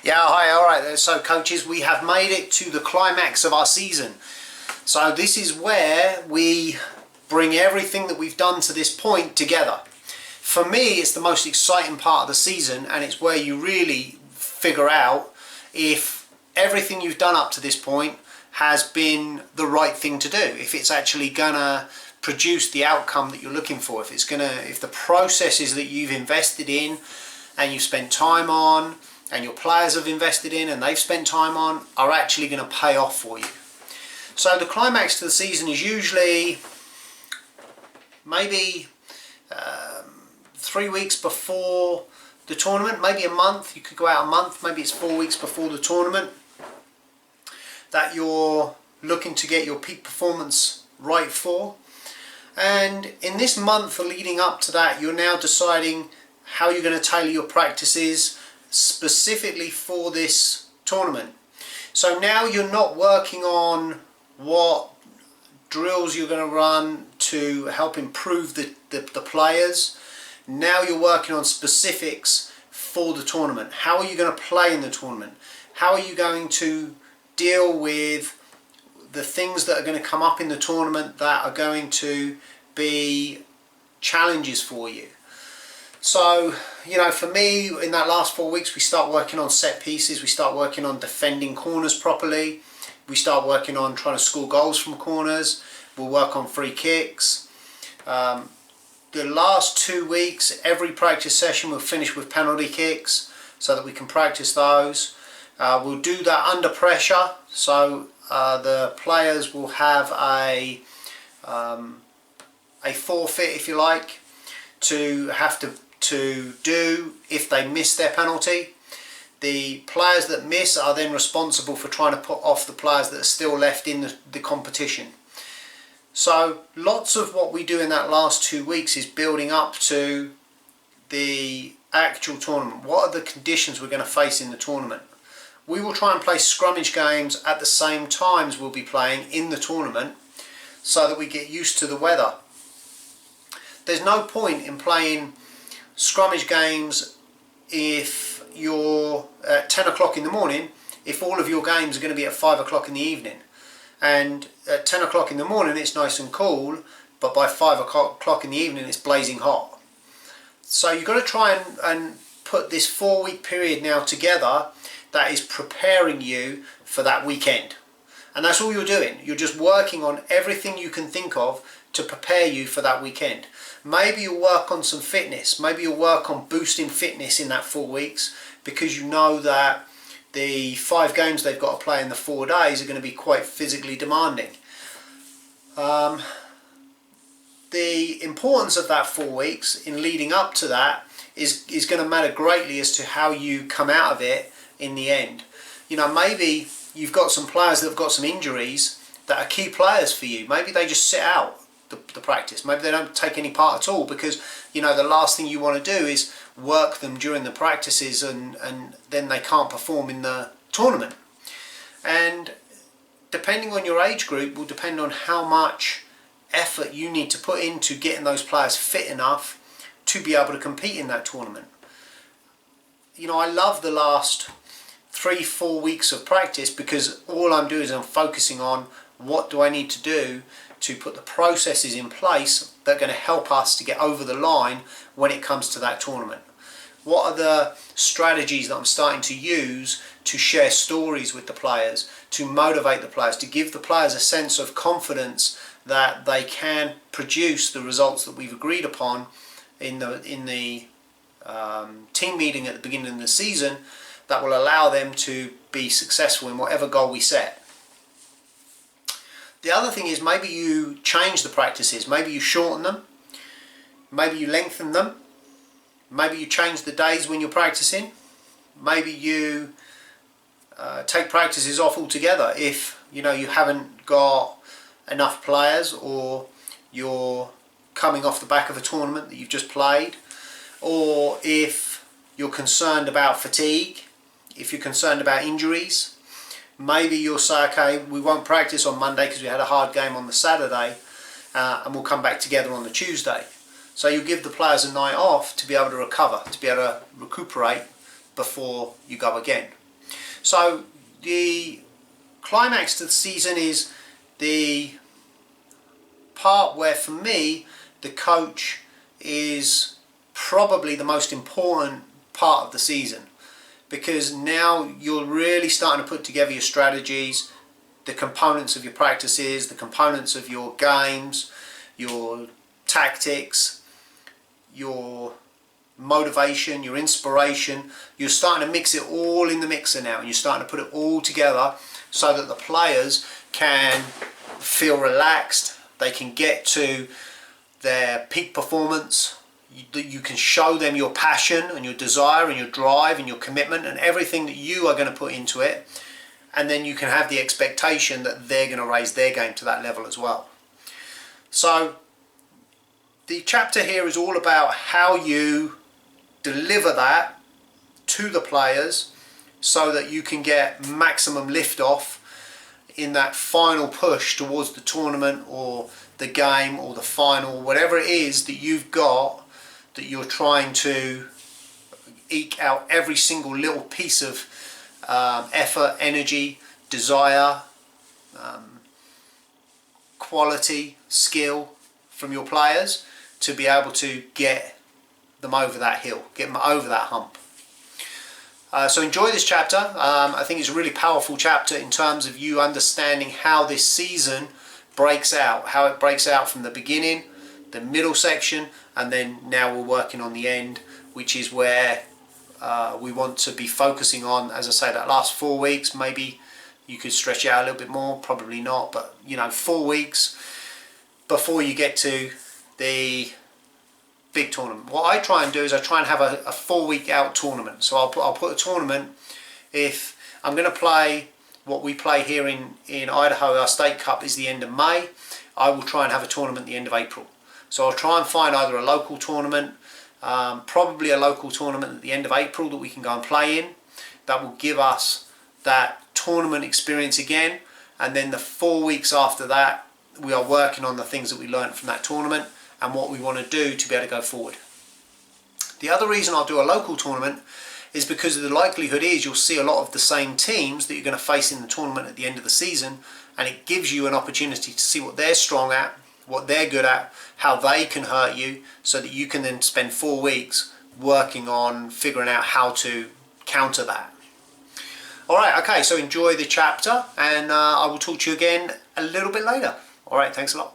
Yeah, hi, alright, so coaches, we have made it to the climax of our season. So this is where we bring everything that we've done to this point together. For me, it's the most exciting part of the season, and it's where you really figure out if everything you've done up to this point has been the right thing to do, if it's actually gonna produce the outcome that you're looking for, if the processes that you've invested in and you've spent time on and your players have invested in and they've spent time on are actually going to pay off for you. So the climax to the season is usually maybe 3 weeks before the tournament, maybe a month. You could go out a month, maybe it's 4 weeks before the tournament that you're looking to get your peak performance right for. And in this month leading up to that, you're now deciding how you're going to tailor your practices specifically for this tournament. So now you're not working on what drills you're going to run to help improve the players. Now you're working on specifics for the tournament. How are you going to play in the tournament? How are you going to deal with the things that are going to come up in the tournament that are going to be challenges for you? So, you know, for me, in that last 4 weeks, we start working on set pieces, we start working on defending corners properly, we start working on trying to score goals from corners, we'll work on free kicks. The last 2 weeks, every practice session will finish with penalty kicks so that we can practice those. We'll do that under pressure, so the players will have a forfeit, if you like, to have to do if they miss their penalty. The players that miss are then responsible for trying to put off the players that are still left in the competition. So lots of what we do in that last 2 weeks is building up to the actual tournament. What are the conditions we're going to face in the tournament? We will try and play scrummage games at the same times we'll be playing in the tournament so that we get used to the weather. There's no point in playing scrummage games if you're at 10 o'clock in the morning if all of your games are going to be at 5 o'clock in the evening. And at 10 o'clock in the morning it's nice and cool, but by 5 o'clock in the evening it's blazing hot. So you've got to try and put this 4 week period now together that is preparing you for that weekend. And that's all you're doing. You're just working on everything you can think of to prepare you for that weekend. Maybe you'll work on some fitness. Maybe you'll work on boosting fitness in that 4 weeks because you know that the 5 games they've got to play in the 4 days are going to be quite physically demanding. The importance of that 4 weeks in leading up to that is going to matter greatly as to how you come out of it in the end. You know, maybe you've got some players that have got some injuries that are key players for you. Maybe they just sit out the practice. Maybe they don't take any part at all because, you know, the last thing you want to do is work them during the practices and then they can't perform in the tournament. And depending on your age group will depend on how much effort you need to put into getting those players fit enough to be able to compete in that tournament. You know, I love the last 3-4 weeks of practice because all I'm doing is I'm focusing on what do I need to do to put the processes in place that are going to help us to get over the line when it comes to that tournament. What are the strategies that I'm starting to use to share stories with the players, to motivate the players, to give the players a sense of confidence that they can produce the results that we've agreed upon in the team meeting at the beginning of the season that will allow them to be successful in whatever goal we set. The other thing is maybe you change the practices, maybe you shorten them, maybe you lengthen them, maybe you change the days when you're practicing, maybe you take practices off altogether if you know you haven't got enough players or you're coming off the back of a tournament that you've just played, or if you're concerned about fatigue, if you're concerned about injuries. Maybe you'll say, okay, we won't practice on Monday because we had a hard game on the Saturday and we'll come back together on the Tuesday. So you give the players a night off to be able to recover, to be able to recuperate before you go again. So the climax to the season is the part where, for me, the coach is probably the most important part of the season, because now you're really starting to put together your strategies, the components of your practices, the components of your games, your tactics, your motivation, your inspiration. You're starting to mix it all in the mixer now, and you're starting to put it all together so that the players can feel relaxed, they can get to their peak performance. You can show them your passion and your desire and your drive and your commitment and everything that you are going to put into it, and then you can have the expectation that they're going to raise their game to that level as well. So the chapter here is all about how you deliver that to the players so that you can get maximum lift off in that final push towards the tournament or the game or the final, whatever it is that you've got, that you're trying to eke out every single little piece of effort, energy, desire, quality, skill from your players to be able to get them over that hill, get them over that hump. So enjoy this chapter. I think it's a really powerful chapter in terms of you understanding how this season breaks out, how it breaks out from the beginning, the middle section, and then now we're working on the end, which is where we want to be focusing on, as I say, that last 4 weeks. Maybe you could stretch it out a little bit more, probably not, but 4 weeks before you get to the big tournament. What I try and do is I try and have a 4-week out tournament. So I'll put a tournament. If I'm going to play what we play here in Idaho, our state cup is the end of May, I will try and have a tournament at the end of April. So I'll try and find either a local tournament, probably a local tournament at the end of April that we can go and play in. That will give us that tournament experience again, and then the 4 weeks after that we are working on the things that we learned from that tournament and what we want to do to be able to go forward. The other reason I'll do a local tournament is because the likelihood is you'll see a lot of the same teams that you're going to face in the tournament at the end of the season, and it gives you an opportunity to see what they're strong at, what they're good at, how they can hurt you, so that you can then spend 4 weeks working on figuring out how to counter that. Alright, okay, so enjoy the chapter, and I will talk to you again a little bit later. Alright, thanks a lot.